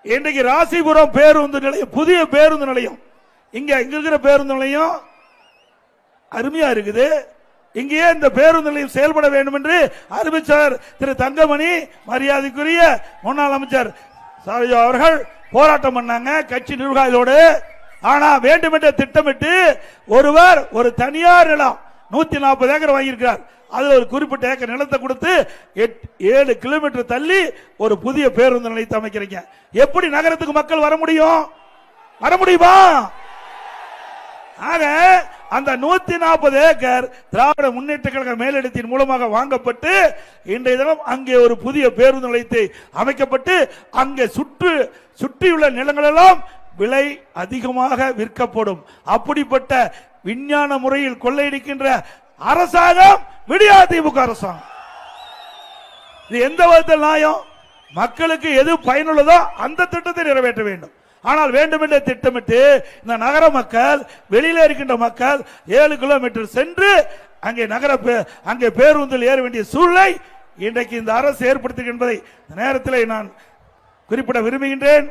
இன்றைக்கு ராசிபுரம் பேருந்து நிலையம், புதிய பேருந்து நிலையம், இங்க இருக்கிற பேருந்து நிலையம் அருமையா இருக்குது. இங்கேயே இந்த பேருந்து நிலையம் செயல்பட வேண்டும் என்று அறிவிச்சார் திரு தங்கமணி, மரியாதைக்குரிய முன்னாள் அமைச்சர் சாரஜா அவர்கள் போராட்டம் பண்ணாங்க கட்சி நிர்வாகிகளோடு. ஆனா வேண்டுமென்ற திட்டமிட்டு ஒருவர் ஒரு தனியார் நிலம் 140 ஏக்கர் வாங்கியிருக்கிறார். அது ஒரு குறிப்பிட்ட ஏக்கர் நிலத்தை கொடுத்து 7 கிலோமீட்டர் தள்ளி ஒரு புதிய பேருந்து நிலையத்தை அமைக்கிறீங்க. எப்படி நகரத்துக்கு மக்கள் வர முடியும்? வர முடியுமா? ஆக அந்த 140 ஏக்கர் திராவிட முன்னேற்ற கழக மேலிடத்தின் மூலமாக வாங்கப்பட்டு இன்றைய தினம் அங்கே ஒரு புதிய பேருந்து நிலையத்தை அமைக்கப்பட்டு அங்கே சுற்றியுள்ள நிலங்கள் எல்லாம் விலை அதிகமாக விற்கப்படும். அப்படிப்பட்ட விஞ்ஞான முறையில் கொள்ளையடிக்கின்ற அரசாங்கம் விடியா திமுக அரசாங்கம். இது எந்த விதத்தில் நியாயம்? மக்களுக்கு எது பயனுள்ளதோ அந்த திட்டத்தை நிறைவேற்ற வேண்டும். ஆனால் வேண்டுமென்றே திட்டமிட்டு இந்த நகர மக்கள், வெளியில இருக்கின்ற மக்கள் 7 கிலோமீட்டர் சென்று அங்கே பேருந்தில் ஏற வேண்டிய சூழ்நிலை இன்றைக்கு இந்த அரசு ஏற்படுத்துகின்ற என்பதை நேரத்தில் நான் குறிப்பிட விரும்புகின்றேன்.